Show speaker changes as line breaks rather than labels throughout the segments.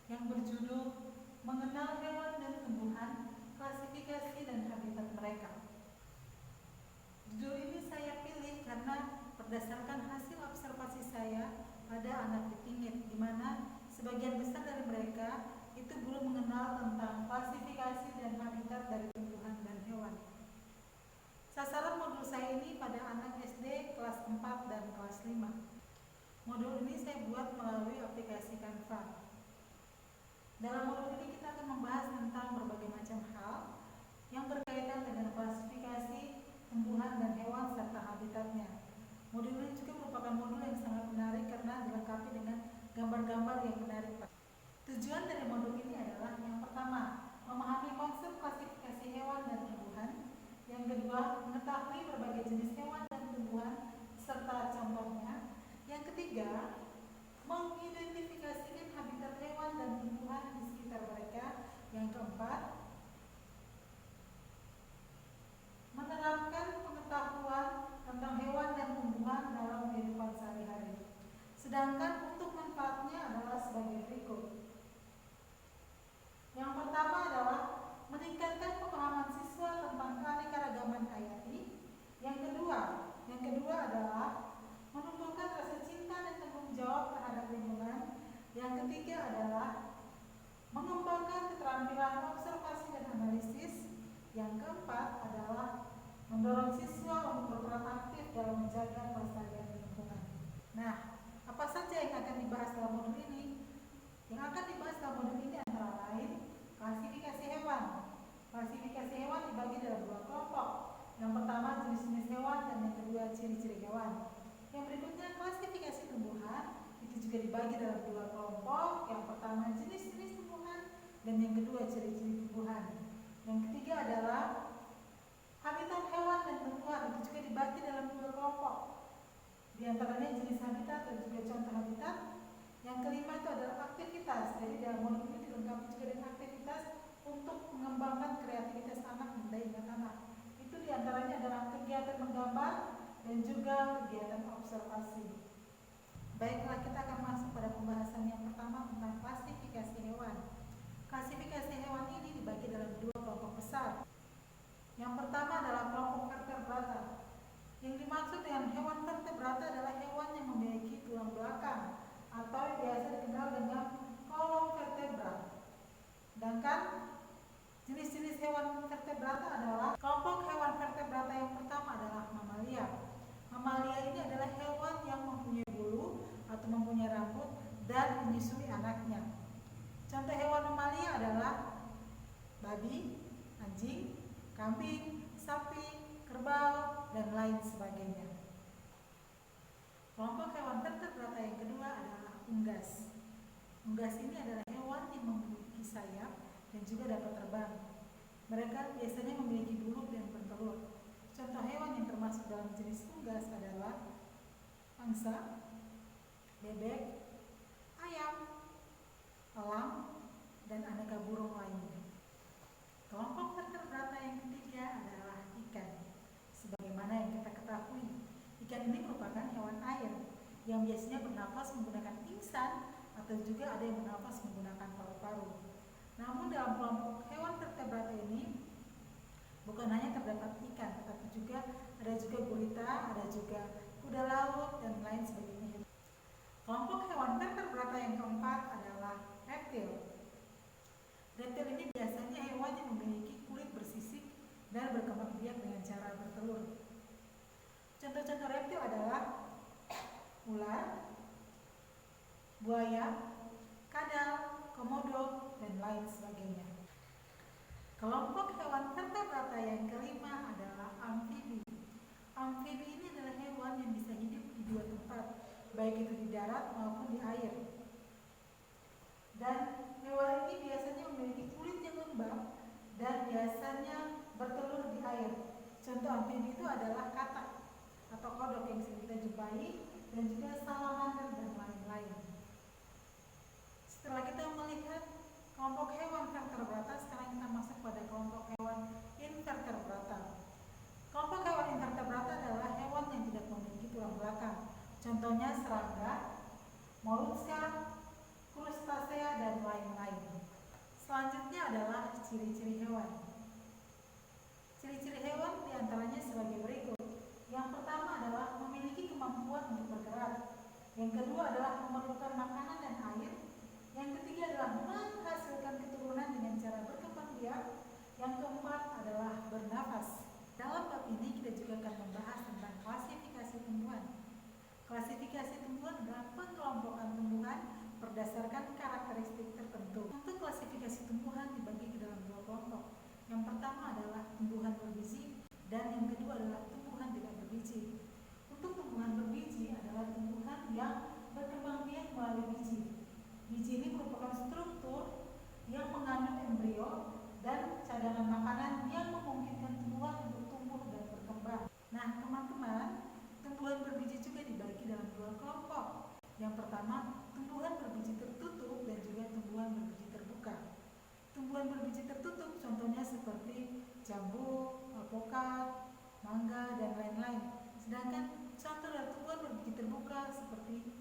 yang berjudul Mengenal Hewan dan Tumbuhan, Klasifikasi dan Habitat Mereka. Judul ini saya pilih karena berdasarkan hasil observasi saya pada anak di Pingit, di mana sebagian besar dari mereka itu belum mengenal tentang klasifikasi dan habitat dari tumbuhan dan hewan. Sasaran modul saya ini pada anak SD kelas 4 dan kelas 5. Modul ini saya buat melalui aplikasi Canva. Dalam modul ini kita akan membahas tentang berbagai macam hal yang berkaitan dengan klasifikasi tumbuhan dan hewan serta habitatnya. Modul ini juga merupakan modul yang sangat menarik karena dilengkapi dengan gambar-gambar yang menarik. Tujuan dari modul ini adalah yang pertama, memahami konsep klasifikasi hewan dan tumbuhan. Yang kedua, mengetahui berbagai jenis hewan dan tumbuhan serta contohnya. Yang ketiga, mengidentifikasikan habitat hewan dan tumbuhan di sekitar mereka. Yang keempat, menerapkan pengetahuan tentang hewan dan tumbuhan dalam kehidupan sehari-hari. Sedangkan untuk manfaatnya adalah sebagai berikut. Yang pertama adalah meningkatkan pemahaman siswa tentang keanekaragaman hayati. Yang kedua adalah menumbuhkan rasa cinta dan tanggung jawab terhadap lingkungan. Yang ketiga adalah mengembangkan keterampilan observasi dan analisis. Yang keempat adalah mendorong siswa untuk berperan aktif dalam menjaga kelestarian lingkungan. Nah, apa saja yang akan dibahas dalam modul ini? Yang akan dibahas dalam modul ini antara lain klasifikasi hewan. Klasifikasi hewan dibagi dalam dua kelompok. Yang pertama jenis-jenis hewan dan yang kedua ciri-ciri hewan. Yang berikutnya klasifikasi tumbuhan, itu juga dibagi dalam dua kelompok. Yang pertama jenis-jenis tumbuhan dan yang kedua ciri-ciri tumbuhan. Yang ketiga adalah habitat hewan dan tumbuhan, itu juga dibagi dalam dua kelompok. Di antaranya jenis habitat dan juga contoh habitat. Yang kelima itu adalah aktivitas. Jadi dalam modul ini dilengkapi juga dengan aktivitas untuk mengembangkan kreativitas anak dan daya ingat anak. Itu diantaranya adalah kegiatan menggambar dan juga kegiatan observasi. Baiklah, kita akan masuk pada pembahasan yang pertama tentang klasifikasi hewan. Klasifikasi hewan ini dibagi dalam dua kelompok besar. Yang pertama adalah kelompok vertebrata. Yang dimaksud dengan hewan vertebrata adalah hewan yang memiliki tulang belakang atau biasa dikenal dengan kolom vertebra. Sedangkan jenis-jenis hewan vertebrata adalah kelompok hewan vertebrata yang pertama adalah mamalia. Mamalia ini adalah hewan yang mempunyai bulu atau mempunyai rambut dan menyusui anaknya. Contoh hewan mamalia adalah babi, anjing, kambing, sapi, kerbau, dan lain sebagainya. Kelompok hewan vertebrata yang kedua adalah unggas. Unggas ini adalah hewan yang memiliki sayap dan juga dapat terbang. Mereka biasanya memiliki bulu dan bertelur. Contoh hewan yang termasuk dalam jenis unggas adalah angsa, bebek, ayam, elang, dan aneka burung lainnya. Kelompok vertebrata yang ketiga adalah ikan. Sebagaimana yang kita ketahui, ikan ini merupakan hewan air yang biasanya bernafas menggunakan pingsan atau juga ada yang bernafas menggunakan paru-paru. Namun dalam kelompok hewan vertebrata ini bukan hanya terdapat ikan, tetapi juga ada gurita, ada juga kuda laut dan lain sebagainya. Kelompok hewan vertebrata yang keempat adalah reptil. Reptil ini biasanya hewan yang memiliki kulit bersisik dan berkembang biak dengan cara bertelur. Contoh-contoh reptil adalah ular, buaya, kadal, komodo, dan lain sebagainya. Kelompok hewan vertebrata yang kelima adalah amfibi. Amfibi ini adalah hewan yang bisa hidup di dua tempat, baik itu di darat maupun di air. Dan hewan ini biasanya memiliki kulit yang lembab dan biasanya bertelur di air. Contoh amfibi itu adalah katak atau kodok yang sering kita jumpai, dan juga salamander dan lain-lain. Setelah kita melihat kelompok hewan vertebrata, sekarang kita masuk pada kelompok hewan invertebrata. Kelompok hewan invertebrata adalah hewan yang tidak memiliki tulang belakang. Contohnya serangga, moluska, krustasea, dan lain-lain. ciri-ciri hewan. Ciri-ciri hewan diantaranya sebagai berikut. Yang pertama adalah memiliki kemampuan untuk bergerak. Yang kedua adalah memerlukan makanan dan air. Yang ketiga adalah menghasilkan keturunan dengan cara berkembang biak. Yang keempat adalah bernafas. Dalam bab ini kita juga akan membahas tentang klasifikasi tumbuhan. Klasifikasi tumbuhan adalah pengelompokan tumbuhan berdasarkan karakteristik tertentu. Untuk klasifikasi tumbuhan dibagi ke dalam dua kelompok. Yang pertama adalah tumbuhan berbiji dan yang kedua adalah tumbuhan tidak berbiji. Untuk tumbuhan berbiji adalah tumbuhan yang berkembang biak melalui biji. Biji ini merupakan struktur yang mengandung embrio dan cadangan makanan yang memungkinkan tumbuhan untuk tumbuh dan berkembang. Nah, teman-teman, tumbuhan berbiji juga dibagi dalam dua kelompok. Yang pertama, tumbuhan berbiji tertutup dan juga tumbuhan berbiji terbuka. Tumbuhan berbiji tertutup contohnya seperti jambu, alpukat, mangga, dan lain-lain. Sedangkan contoh dari tumbuhan berbiji terbuka seperti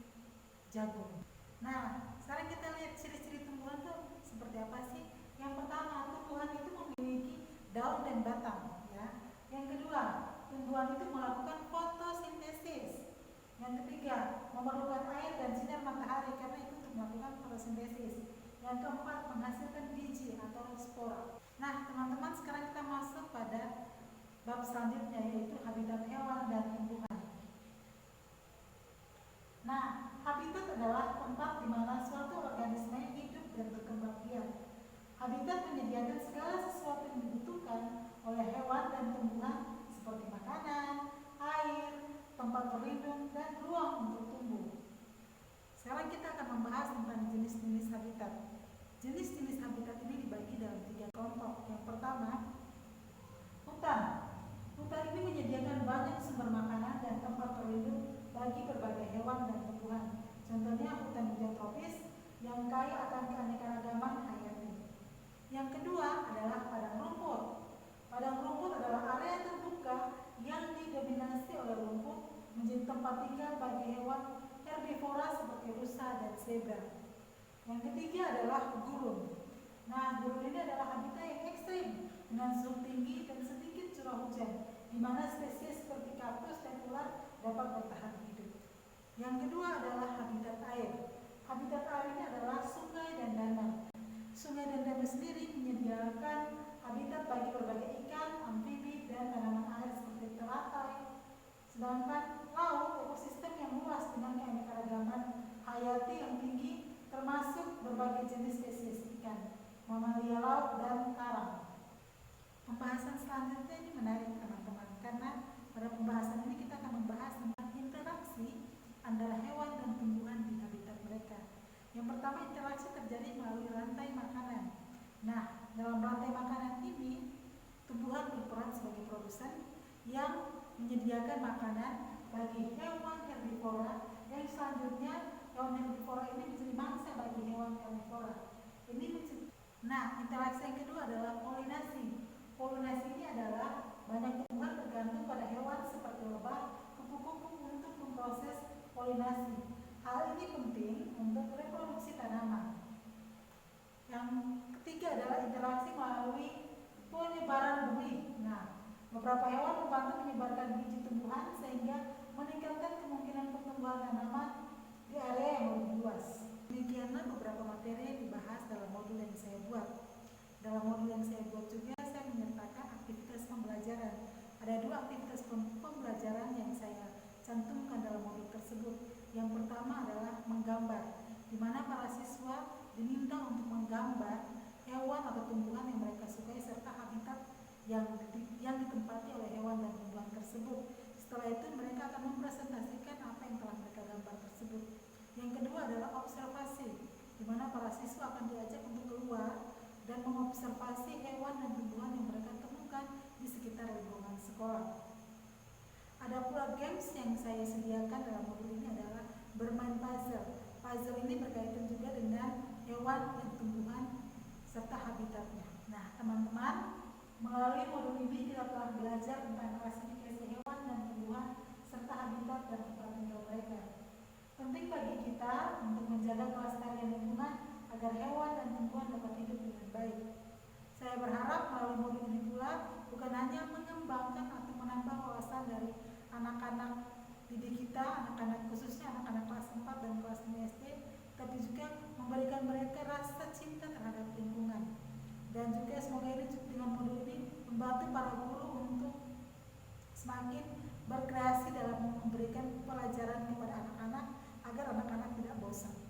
jagung. Nah, sekarang kita lihat ciri-ciri tumbuhan itu seperti apa sih? Yang pertama, tumbuhan itu memiliki daun dan batang, ya. Yang kedua, tumbuhan itu melakukan fotosintesis. Yang ketiga, memerlukan air dan sinar matahari karena itu untuk melakukan fotosintesis. Yang keempat, menghasilkan biji atau spora. Nah, teman-teman, sekarang kita masuk pada bab selanjutnya, yaitu habitat hewan dan tumbuhan. Nah, habitat adalah tempat di mana suatu organisme hidup dan berkembang biak. Habitat menyediakan segala sesuatu yang dibutuhkan oleh hewan dan tumbuhan seperti makanan, air, tempat berlindung, dan ruang untuk tumbuh. Sekarang kita akan membahas tentang jenis-jenis habitat. Jenis-jenis habitat ini dibagi dalam 3 kelompok. Yang pertama, hutan. Hutan ini menyediakan banyak sumber makanan dan tempat berlindung bagi berbagai hewan dan tumbuhan. Contohnya hutan hijau tropis yang kaya akan keanekaragaman hayati. Yang kedua adalah padang rumput. Padang rumput adalah area terbuka yang didominasi oleh rumput menjadi tempat tinggal bagi hewan herbivora seperti rusa dan zebra. Yang ketiga adalah gurun. Nah, gurun ini adalah habitat yang ekstrim dengan suhu tinggi dan sedikit curah hujan, di mana spesies seperti kaktus dan ular dapat bertahan hidup. Yang kedua adalah habitat air. Habitat air ini adalah sungai dan danau. Sungai dan danau sendiri menyediakan habitat bagi berbagai ikan, amfibi, dan tanaman air seperti teratai. Sedangkan laut, ekosistem yang luas dengan keanekaragaman hayati yang tinggi, termasuk berbagai jenis spesies ikan, mamalia laut, dan karang. Pembahasan selanjutnya ini menarik teman-teman, karena pada pembahasan ini kita akan membahas tentang interaksi antara hewan dan tumbuhan di habitat mereka. Yang pertama, interaksi terjadi melalui rantai makanan. Nah, dalam rantai makanan ini, tumbuhan berperan sebagai produsen yang menyediakan makanan bagi hewan herbivora yang selanjutnya hewan herbivora ini menjadi mangsa bagi hewan karnivora. Nah, interaksi yang kedua adalah polinasi. Polinasi ini adalah banyak tumbuhan bergantung pada hewan seperti lebah, kupu-kupu untuk memproses polinasi. Hal ini penting untuk reproduksi tanaman. Yang ketiga adalah interaksi melalui penyebaran benih. Nah, beberapa hewan membantu menyebarkan biji tumbuhan sehingga meningkatkan kemungkinan pertumbuhan tanaman di area yang lebih luas. Demikianlah beberapa materi yang dibahas dalam modul yang saya buat. Dalam modul yang saya buat juga saya menyertakan aktivitas pembelajaran. Ada 2 aktivitas pembelajaran yang saya cantumkan dalam modul tersebut. Yang pertama adalah menggambar, di mana para siswa diminta untuk menggambar hewan atau tumbuhan yang mereka sukai serta habitat yang ditempati oleh hewan dan tumbuhan tersebut. Setelah itu mereka akan mempresentasikan apa yang telah mereka gambar tersebut. Yang kedua adalah observasi, di mana para siswa akan diajak untuk keluar dan mengobservasi hewan dan tumbuhan yang mereka temukan di sekitar lingkungan sekolah. Ada pula games yang saya sediakan dalam modul ini adalah bermain puzzle. Puzzle ini berkaitan juga dengan hewan dan tumbuhan serta habitatnya. Nah, teman-teman, melalui modul ini kita telah belajar tentang klasifikasi hewan dan tumbuhan serta habitat dan tempat tinggal mereka. Penting bagi kita untuk menjaga kelestarian lingkungan agar hewan dan tumbuhan dapat hidup dengan baik. Saya berharap melalui modul ini pula bukan hanya mengembangkan atau menambah wawasan dari anak-anak didik kita, anak-anak khususnya anak-anak kelas 4 dan kelas 5 SD, tapi juga memberikan mereka rasa cinta terhadap lingkungan. Dan juga semoga ini dengan modul ini membantu para guru untuk semakin berkreasi dalam memberikan pelajaran kepada anak-anak agar anak-anak tidak bosan.